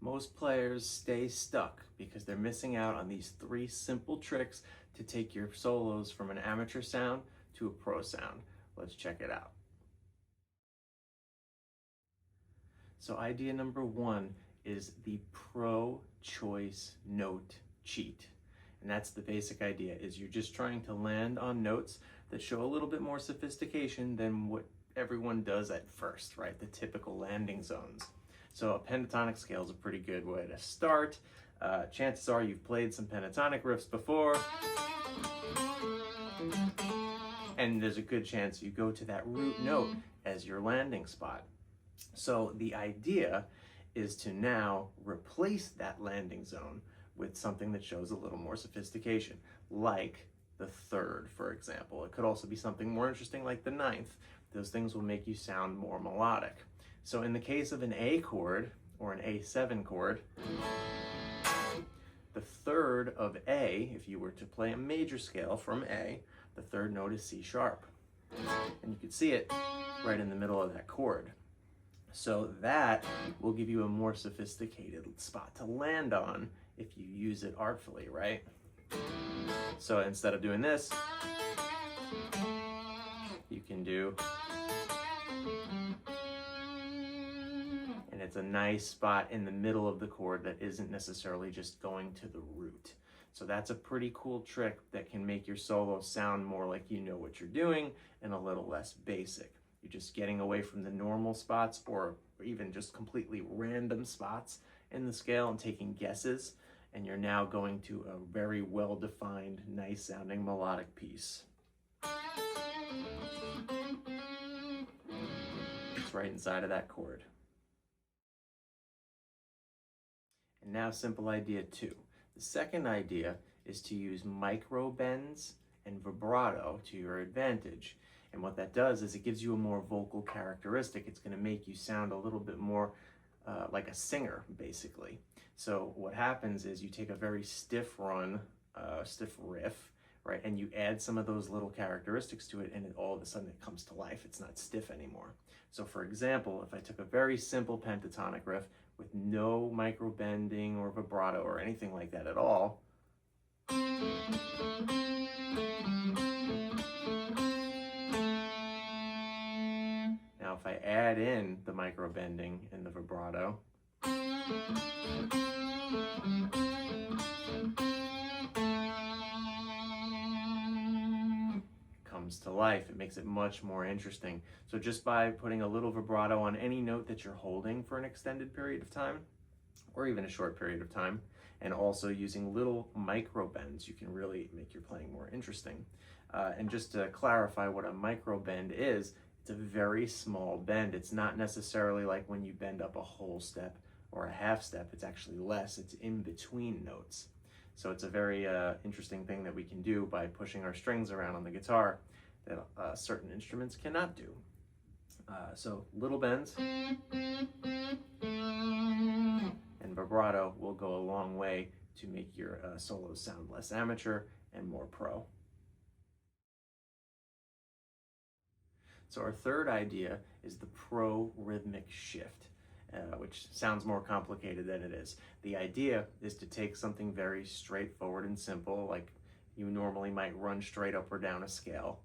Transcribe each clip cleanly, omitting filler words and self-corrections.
Most players stay stuck because they're missing out on these three simple tricks to take your solos from an amateur sound to a pro sound. Let's check it out. So idea number one is the pro choice note cheat. And that's the basic idea, is you're just trying to land on notes that show a little bit more sophistication than what everyone does at first, right? The typical landing zones. So a pentatonic scale is a pretty good way to start. Chances are you've played some pentatonic riffs before, and there's a good chance you go to that root note as your landing spot. So the idea is to now replace that landing zone with something that shows a little more sophistication, like the third, for example. It could also be something more interesting like the ninth. Those things will make you sound more melodic. So in the case of an A chord or an A7 chord, the third of A, if you were to play a major scale from A, the third note is C sharp. And you can see it right in the middle of that chord. So that will give you a more sophisticated spot to land on if you use it artfully, right? So instead of doing this, you can do, and it's a nice spot in the middle of the chord that isn't necessarily just going to the root. So that's a pretty cool trick that can make your solo sound more like you know what you're doing and a little less basic. You're just getting away from the normal spots or even just completely random spots in the scale and taking guesses, and you're now going to a very well-defined, nice sounding melodic piece. It's right inside of that chord. And now simple idea two. The second idea is to use micro bends and vibrato to your advantage. And what that does is it gives you a more vocal characteristic. It's going to make you sound a little bit more like a singer, basically. So what happens is you take a very stiff run, stiff riff, right, and you add some of those little characteristics to it, and all of a sudden it comes to life. It's not stiff anymore. So for example, if I took a very simple pentatonic riff with no micro bending or vibrato or anything like that at all, now if I add in the micro bending and the vibrato, comes to life. It makes it much more interesting. So just by putting a little vibrato on any note that you're holding for an extended period of time, or even a short period of time, and also using little micro bends, you can really make your playing more interesting. And just to clarify what a micro bend is, it's a very small bend. It's not necessarily like when you bend up a whole step or a half step. It's actually less. It's in between notes. So it's a very interesting thing that we can do by pushing our strings around on the guitar that certain instruments cannot do. So little bends and vibrato will go a long way to make your solos sound less amateur and more pro. So our third idea is the pro rhythmic shift, which sounds more complicated than it is. The idea is to take something very straightforward and simple, like you normally might run straight up or down a scale,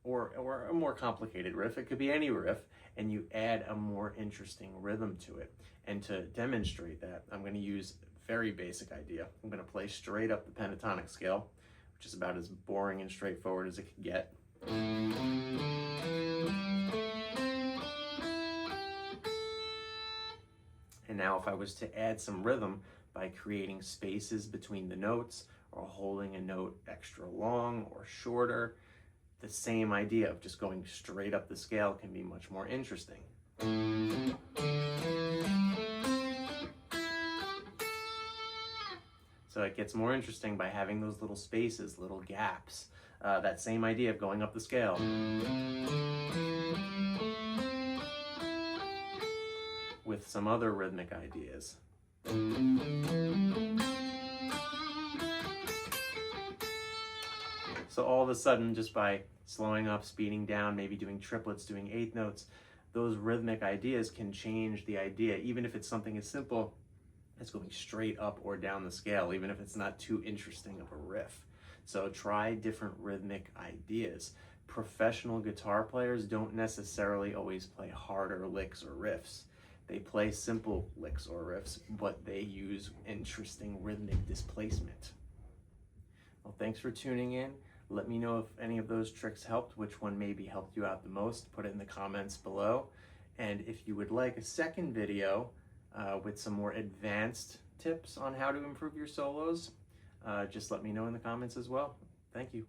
or a more complicated riff. It could be any riff, and you add a more interesting rhythm to it. And to demonstrate that, I'm going to use a very basic idea. I'm going to play straight up the pentatonic scale, which is about as boring and straightforward as it could get. And now if I was to add some rhythm by creating spaces between the notes or holding a note extra long or shorter, the same idea of just going straight up the scale can be much more interesting. So it gets more interesting by having those little spaces, little gaps. That same idea of going up the scale. With some other rhythmic ideas. So all of a sudden, just by slowing up, speeding down, maybe doing triplets, doing eighth notes, those rhythmic ideas can change the idea, even if it's something as simple as going straight up or down the scale, even if it's not too interesting of a riff. So try different rhythmic ideas. Professional guitar players don't necessarily always play harder licks or riffs. They play simple licks or riffs, but they use interesting rhythmic displacement. Well, thanks for tuning in. Let me know if any of those tricks helped, which one maybe helped you out the most. Put it in the comments below. And if you would like a second video with some more advanced tips on how to improve your solos, just let me know in the comments as well. Thank you.